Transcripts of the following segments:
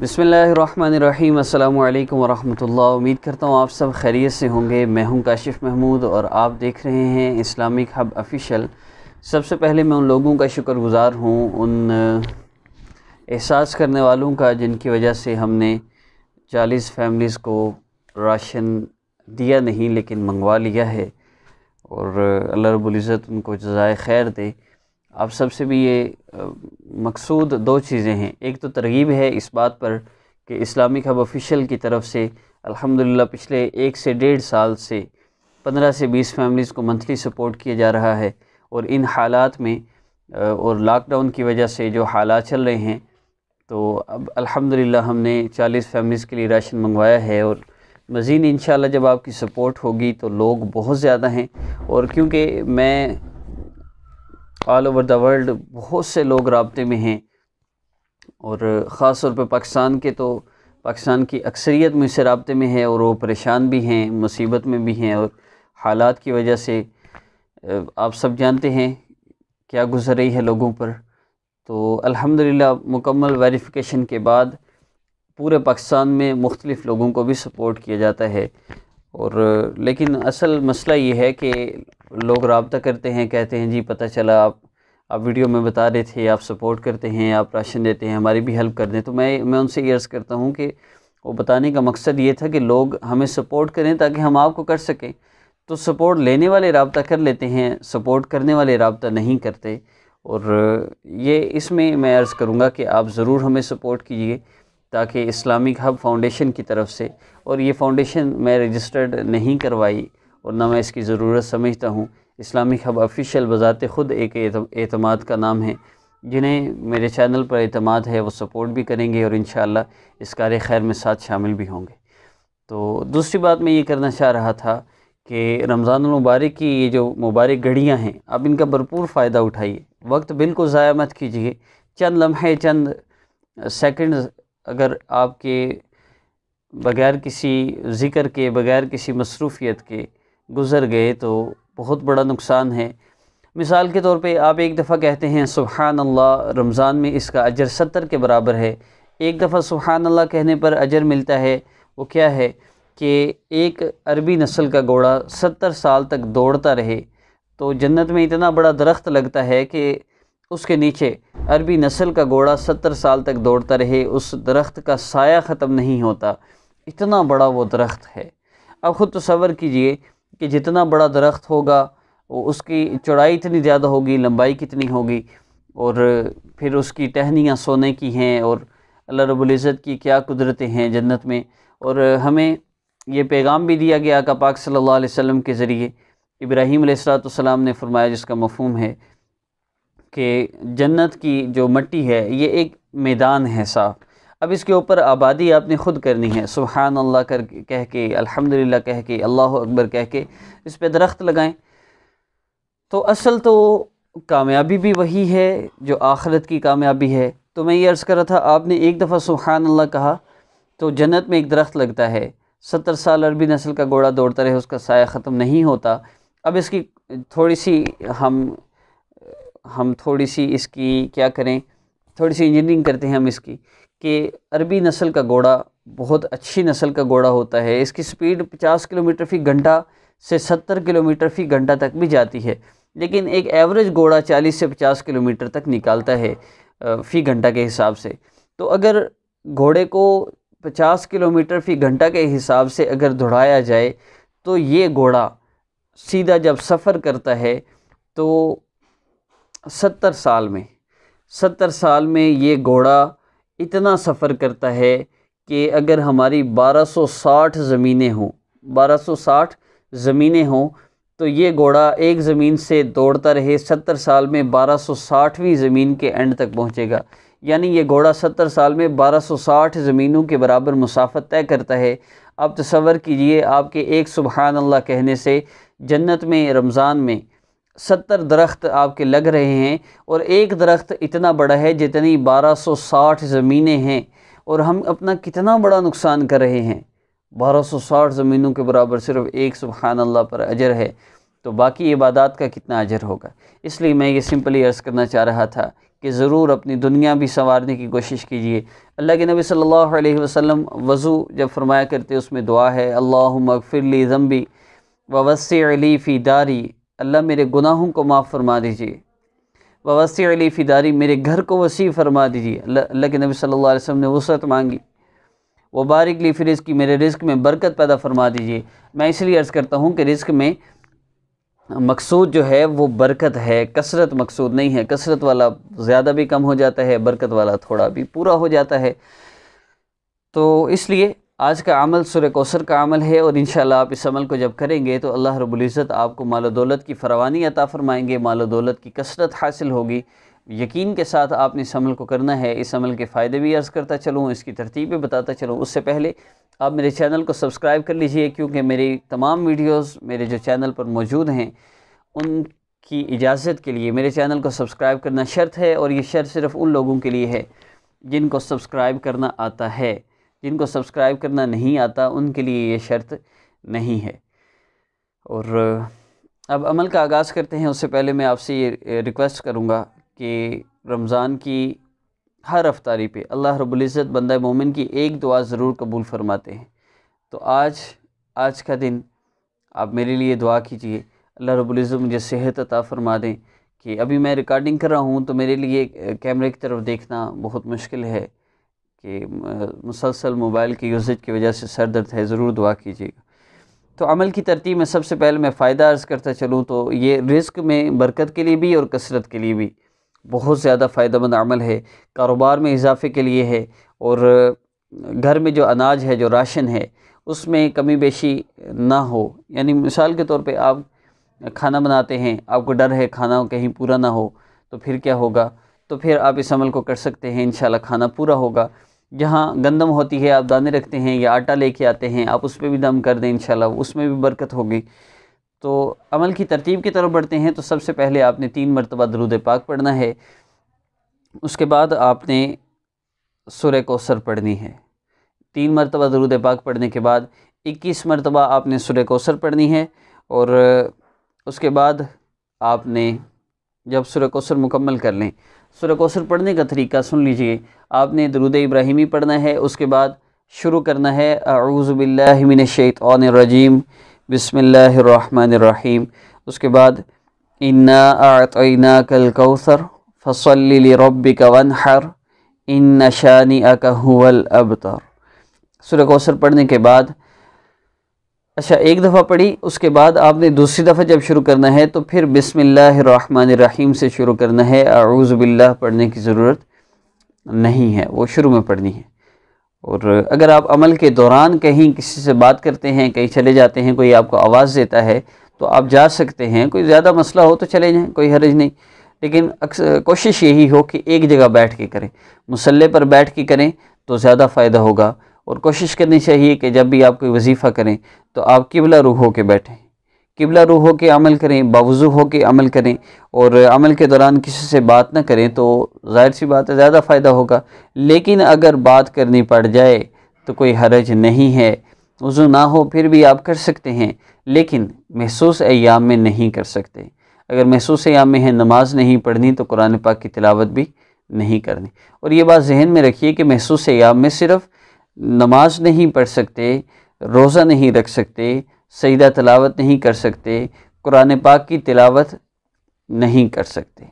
बिस्मिल्लाहिर्रहमानिर्रहीम। अस्सलामु अलैकुम वरहमतुल्लाह। उम्मीद करता हूँ आप सब खैरियत से होंगे। मैं हूँ काशिफ़ महमूद और आप देख रहे हैं इस्लामिक हब ऑफिशियल। सबसे पहले मैं उन लोगों का शुक्रगुज़ार हूँ, उन एहसास करने वालों का जिनकी वजह से हमने 40 फैमिलीज़ को राशन दिया नहीं लेकिन मंगवा लिया है, और अल्लाह रब्बुल इज़्ज़त उनको जज़ाए खैर दे। आप सबसे भी ये मकसूद दो चीज़ें हैं। एक तो तरगीब है इस बात पर कि इस्लामिक हब ऑफिशियल की तरफ से अल्हम्दुलिल्लाह पिछले 1 से 1.5 साल से 15 से 20 फैमिलीज़ को मंथली सपोर्ट किया जा रहा है, और इन हालात में और लॉकडाउन की वजह से जो हालात चल रहे हैं, तो अब अल्हम्दुलिल्लाह हमने 40 फैमिलीज़ के लिए राशन मंगवाया है, और मज़ीद इंशाअल्लाह जब आपकी सपोर्ट होगी तो लोग बहुत ज़्यादा हैं। और क्योंकि मैं ऑल ओवर द वर्ल्ड बहुत से लोग राब्ते में हैं, और ख़ास तौर पर पाकिस्तान के, तो पाकिस्तान की अक्सरियत मुझसे राब्ते में है और वो परेशान भी हैं, मुसीबत में भी हैं, और हालात की वजह से आप सब जानते हैं क्या गुज़र रही है लोगों पर। तो अल्हम्दुलिल्लाह मुकम्मल वेरिफ़िकेशन के बाद पूरे पाकिस्तान में मुख्तलिफ़ लोगों को भी सपोर्ट किया जाता है। और लेकिन असल मसला ये है कि लोग राब्ता करते हैं, कहते हैं जी पता चला आप वीडियो में बता रहे थे, आप सपोर्ट करते हैं, आप राशन देते हैं, हमारी भी हेल्प कर दें। तो मैं उनसे ये अर्ज़ करता हूँ कि वो बताने का मकसद ये था कि लोग हमें सपोर्ट करें ताकि हम आपको कर सकें। तो सपोर्ट लेने वाले राब्ता कर लेते हैं, सपोर्ट करने वाले राब्ता नहीं करते। और ये इसमें मैं अर्ज़ करूँगा कि आप ज़रूर हमें सपोर्ट कीजिए ताकि इस्लामिक हब फाउंडेशन की तरफ से, और ये फाउंडेशन मैं रजिस्टर्ड नहीं करवाई और ना मैं इसकी ज़रूरत समझता हूँ। इस्लामिक हब ऑफिशियल बज़ाते ख़ुद एक एतमाद का नाम है। जिन्हें मेरे चैनल पर एतमाद है वो सपोर्ट भी करेंगे और इंशाअल्लाह इस कार्य खैर में साथ शामिल भी होंगे। तो दूसरी बात मैं ये करना चाह रहा था कि रमज़ानुल मुबारक की ये जो मुबारक घड़ियाँ हैं, आप इनका भरपूर फ़ायदा उठाइए। वक्त बिल्कुल ज़ाया मत कीजिए। चंद लम्हे, चंद सेकंड अगर आपके बग़ैर किसी ज़िक्र के, बग़ैर किसी मसरूफ़ियत के गुज़र गए तो बहुत बड़ा नुकसान है। मिसाल के तौर पे आप एक दफ़ा कहते हैं सुबहान अल्लाह, रमज़ान में इसका अजर 70 के बराबर है। एक दफ़ा सुबहान अल्लाह कहने पर अजर मिलता है, वो क्या है कि एक अरबी नस्ल का घोड़ा 70 साल तक दौड़ता रहे तो जन्नत में इतना बड़ा दरख्त लगता है कि उसके नीचे अरबी नस्ल का घोड़ा 70 साल तक दौड़ता रहे, उस दरख्त का साया ख़त्म नहीं होता। इतना बड़ा वो दरख्त है। अब ख़ुद तसव्वुर कीजिए कि जितना बड़ा दरख्त होगा उसकी चौड़ाई इतनी ज़्यादा होगी, लंबाई कितनी होगी, और फिर उसकी टहनियाँ सोने की हैं, और अल्लाह रब्बुल इज़्ज़त की क्या कुदरतें हैं जन्नत में। और हमें ये पैगाम भी दिया गया आका पाक सल्लल्लाहु अलैहि वसल्लम के ज़रिए। इब्राहीम अलैहिस्सलाम ने फरमाया, जिसका मफ़हूम है कि जन्नत की जो मिट्टी है ये एक मैदान है साफ़। अब इसके ऊपर आबादी आपने ख़ुद करनी है। सुबहान अल्लाह कर कह के, अल्हम्दुलिल्लाह कह के, अल्लाहु अकबर कह के इस पे दरख्त लगाएं। तो असल तो कामयाबी भी वही है जो आखिरत की कामयाबी है। तो मैं ये अर्ज़ कर रहा था, आपने एक दफ़ा सुबहान अल्लाह कहा तो जन्नत में एक दरख्त लगता है, 70 साल अरबी नस्ल का घोड़ा दौड़ता रहे, उसका साया ख़त्म नहीं होता। अब इसकी थोड़ी सी हम थोड़ी सी इसकी क्या करें, थोड़ी सी इंजीनियरिंग करते हैं हम इसकी, कि अरबी नस्ल का घोड़ा बहुत अच्छी नस्ल का घोड़ा होता है। इसकी स्पीड 50 किलोमीटर फ़ी घंटा से 70 किलोमीटर फ़ी घंटा तक भी जाती है, लेकिन एक एवरेज घोड़ा 40 से 50 किलोमीटर तक निकालता है फ़ी घंटा के हिसाब से। तो अगर घोड़े को 50 किलोमीटर फ़ी घंटा के हिसाब से अगर दौड़ाया जाए तो ये घोड़ा सीधा जब सफ़र करता है तो 70 साल में ये घोड़ा इतना सफ़र करता है कि अगर हमारी 1260 ज़मीनें हों तो ये घोड़ा एक ज़मीन से दौड़ता रहे 70 साल में 1260वीं ज़मीन के एंड तक पहुँचेगा। यानी ये घोड़ा 70 साल में 1260 ज़मीनों के बराबर मुसाफत तय करता है। आप तसव्वुर कीजिए, आपके एक सुबहान अल्लाह कहने से जन्नत में रमज़ान में 70 दरख्त आपके लग रहे हैं, और एक दरख्त इतना बड़ा है जितनी 1260 ज़मीनें हैं, और हम अपना कितना बड़ा नुकसान कर रहे हैं। 1260 ज़मीनों के बराबर सिर्फ़ एक सुबहान अल्लाह पर अजर है, तो बाकी इबादत का कितना अजर होगा। इसलिए मैं ये सिंपली अर्ज़ करना चाह रहा था कि ज़रूर अपनी दुनिया भी संवारने की कोशिश कीजिए। अल्लाह के नबी सल्लल्लाहु अलैहि वसल्लम वज़ू जब फरमाया करते उसमें दुआ है, अल्लाहुम्मा अग़फ़िर ली ज़ंबी ववस्सिअ ली फ़ी दारी, अल्लाह मेरे गुनाहों को माफ़ फरमा दीजिए, ववस्सिअ ली फ़ी दारी, मेरे घर को वसी फरमा दीजिए। अल्लाह के नबी सल्लल्लाहु अलैहि वसल्लम ने वसअत मांगी। व बारिक ली फ़ी रिज़्क़ी, मेरे रिज़्क़ में बरकत पैदा फरमा दीजिए। मैं इसलिए अर्ज़ करता हूँ कि रिज़्क़ में मकसूद जो है वो बरकत है, कसरत मकसूद नहीं है। कसरत वाला ज़्यादा भी कम हो जाता है, बरकत वाला थोड़ा भी पूरा हो जाता है। तो इसलिए आज का अमल सूरह कौसर का अमल है, और इंशाअल्लाह आप इस अमल को जब करेंगे तो अल्लाह रब्बुल इज़्ज़त आपको माल और दौलत की फरावानी अता फरमाएंगे, माल और दौलत की कसरत हासिल होगी। यकीन के साथ आपने इस अमल को करना है। इस अमल के फ़ायदे भी अर्ज़ करता चलूँ, इसकी तरतीब भी बताता चलूँ। उससे पहले आप मेरे चैनल को सब्सक्राइब कर लीजिए, क्योंकि मेरी तमाम वीडियोस मेरे जो चैनल पर मौजूद हैं उनकी इजाज़त के लिए मेरे चैनल को सब्सक्राइब करना शर्त है, और ये शर्त सिर्फ़ उन लोगों के लिए है जिनको सब्सक्राइब करना आता है। जिनको सब्सक्राइब करना नहीं आता उनके लिए ये शर्त नहीं है। और अब अमल का आगाज़ करते हैं। उससे पहले मैं आपसे ये रिक्वेस्ट करूँगा कि रमज़ान की हर अफ्तारी पे अल्लाह रब्बुल इज़्ज़त बंदा मोमिन की एक दुआ ज़रूर कबूल फरमाते हैं। तो आज का दिन आप मेरे लिए दुआ कीजिए, अल्लाह रब्बुल इज़्ज़त मुझे सेहत अता फरमा दें। कि अभी मैं रिकॉर्डिंग कर रहा हूँ तो मेरे लिए कैमरे की तरफ देखना बहुत मुश्किल है, कि मुसलसल मोबाइल के यूसेज की वजह से सर दर्द है, ज़रूर दुआ कीजिएगा। तो अमल की तरतीब में सबसे पहले मैं फ़ायदा अर्ज़ करता चलूँ तो ये रिज़्क़ में बरकत के लिए भी और कसरत के लिए भी बहुत ज़्यादा फ़ायदेमंद अमल है। कारोबार में इजाफ़े के लिए है, और घर में जो अनाज है, जो राशन है, उसमें कमी बेशी ना हो। यानी मिसाल के तौर पे आप खाना बनाते हैं, आपको डर है खाना कहीं पूरा ना हो, तो फिर क्या होगा? तो फिर आप इस अमल को कर सकते हैं, इंशाल्लाह खाना पूरा होगा। जहाँ गंदम होती है, आप दाने रखते हैं या आटा लेके आते हैं, आप उस पर भी दम कर दें, इंशाल्लाह उसमें भी बरकत होगी। तो अमल की तरतीब की तरफ बढ़ते हैं। तो सबसे पहले आपने 3 मरतबा दरूद पाक पढ़ना है। उसके बाद आपने सूरह कौसर पढ़नी है। 3 मरतबा दरूद पाक पढ़ने के बाद 21 मरतबा आपने सूरह कौसर पढ़नी है। और उसके बाद आपने जब सूरह कौसर मुकम्मल कर लें, सूरह कौसर पढ़ने का तरीका सुन लीजिए। आपने दरूद इब्राहिमी पढ़ना है। उसके बाद शुरू करना है अऊज़ु बिल्लाहि मिनश शैतानिर रजीम बिस्मिल्लाहिर्रहमानिर्रहीम। उसके बाद इन्ना अअतैनाकल कौसर फसल्लि लिरब्बिका वन्हर इन्ना शानिअका हुवल अबतर। सूरह कौसर पढ़ने के बाद एक दफ़ा पढ़ी, उसके बाद आपने दूसरी दफ़ा जब शुरू करना है तो फिर बिस्मिल्लाहिर्रहमानिर्रहीम से शुरू करना है। अऊज़ु बिल्लाह पढ़ने की ज़रूरत नहीं है, वो शुरू में पढ़नी है। और अगर आप अमल के दौरान कहीं किसी से बात करते हैं, कहीं चले जाते हैं, कोई आपको आवाज़ देता है तो आप जा सकते हैं। कोई ज़्यादा मसला हो तो चले जाएं, कोई हर्ज नहीं। लेकिन कोशिश यही हो कि एक जगह बैठ के करें, मुसल्ले पर बैठ के करें तो ज़्यादा फ़ायदा होगा। और कोशिश करनी चाहिए कि जब भी आप कोई वजीफ़ा करें तो आप किबला रुख हो के बैठें, किबला रुख हो के अमल करें, बावुज़ू हो के अमल करें। और अमल के दौरान किसी से बात ना करें तो ज़ाहिर सी बात है ज़्यादा फ़ायदा होगा। लेकिन अगर बात करनी पड़ जाए तो कोई हरज नहीं है, वज़ू ना हो फिर भी आप कर सकते हैं, लेकिन महसूस अय्याम में नहीं कर सकते। अगर महसूस अय्याम में है नमाज नहीं पढ़नी तो कुरान पाक की तिलावत भी नहीं करनी। और ये बात जहन में रखिए कि महसूस अय्याम में सिर्फ़ नमाज नहीं पढ़ सकते, रोज़ा नहीं रख सकते, सजदा तिलावत नहीं कर सकते, कुरान पाक की तिलावत नहीं कर सकते।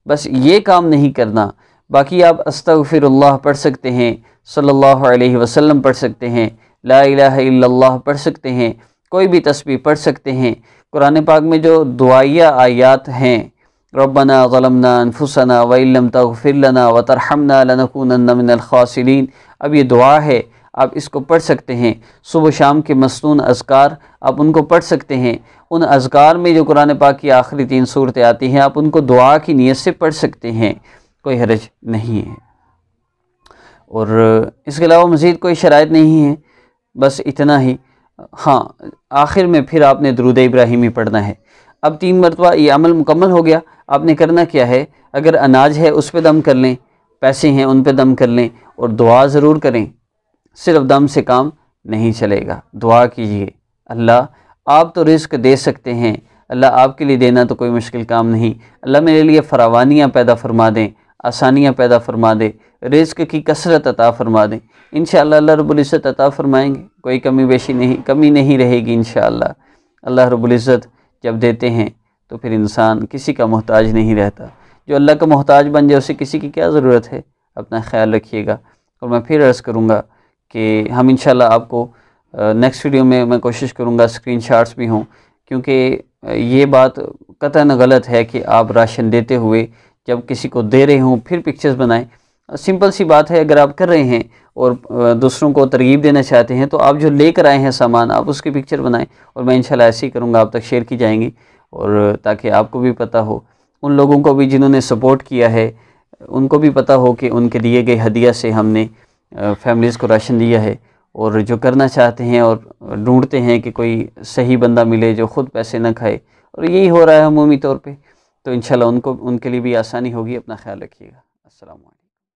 बस ये काम नहीं करना। बाकी आप अस्तगफिरुल्लाह पढ़ सकते हैं, सल्लल्लाहु अलैहि वसल्लम पढ़ सकते हैं, ला इलाहा इल्लल्लाह पढ़ सकते हैं, कोई भी तस्बीह पढ़ सकते हैं। कुरान पाक में जो दुआया आयात हैं, रब्बना ज़लमना अनफुसना व इल्लम तग़फिर लना व तरहमना लनकूनन्ना मिनल खासिरीन, अब ये दुआ है, आप इसको पढ़ सकते हैं। सुबह शाम के मसनून अज़कार आप उनको पढ़ सकते हैं। उन अज़कार में जो कुरान पाक की आखिरी 3 सूरतें आती हैं, आप उनको दुआ की नीयत से पढ़ सकते हैं, कोई हरज नहीं है। और इसके अलावा मज़ीद कोई शराइत नहीं है, बस इतना ही। हाँ, आखिर में फिर आपने दरूद इब्राहिमी पढ़ना है। अब 3 मरतबा ये अमल मुकम्मल हो गया। आपने करना क्या है, अगर अनाज है उस पर दम कर लें, पैसे हैं उन पर दम कर लें, और दुआ ज़रूर करें। सिर्फ दम से काम नहीं चलेगा, दुआ कीजिए, अल्लाह आप तो रिज़्क़ दे सकते हैं, अल्लाह आपके लिए देना तो कोई मुश्किल काम नहीं, अल्लाह मेरे लिए फरावानियाँ पैदा फरमा दें, आसानियाँ पैदा फरमा दे, रिज़्क़ की कसरत अता फरमा दे। इंशाअल्लाह अल्लाह रब्बुल इज़्ज़त अता फरमाएंगे, कोई कमी नहीं रहेगी इंशाअल्लाह। अल्लाह रब्बुल इज़्ज़त जब देते हैं तो फिर इंसान किसी का मोहताज नहीं रहता। जो अल्लाह का मोहताज बन जाए उसे किसी की क्या ज़रूरत है। अपना ख्याल रखिएगा और मैं फिर अर्ज़ करूँगा कि हम इंशाअल्लाह आपको नेक्स्ट वीडियो में मैं कोशिश करूँगा स्क्रीनशॉट्स भी हों, क्योंकि ये बात कतई गलत है कि आप राशन देते हुए जब किसी को दे रहे हों फिर पिक्चर्स बनाएं। सिंपल सी बात है, अगर आप कर रहे हैं और दूसरों को तरगीब देना चाहते हैं तो आप जो लेकर आए हैं सामान आप उसकी पिक्चर बनाएं, और मैं इंशाल्लाह ऐसे ही करूँगा, आप तक शेयर की जाएंगी, और ताकि आपको भी पता हो, उन लोगों को भी जिन्होंने सपोर्ट किया है उनको भी पता हो कि उनके दिए गए हदिया से हमने फैमिलीज़ को राशन दिया है। और जो करना चाहते हैं और ढूंढते हैं कि कोई सही बंदा मिले जो ख़ुद पैसे न खाए, और यही हो रहा है अमूमी तौर पे, तो इंशाल्लाह उनके लिए भी आसानी होगी। अपना ख्याल रखिएगा। अस्सलाम वालेकुम।